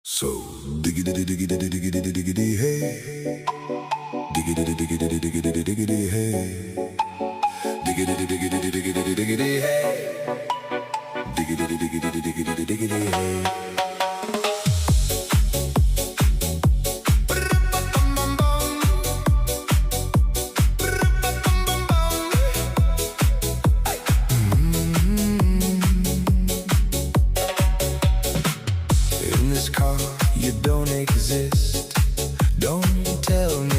So diggity diggity diggity diggity hey, diggity diggity diggity diggity hey, diggity diggity diggity diggity hey, diggity diggity diggity diggity hey. In this car, you don't exist. Don't tell me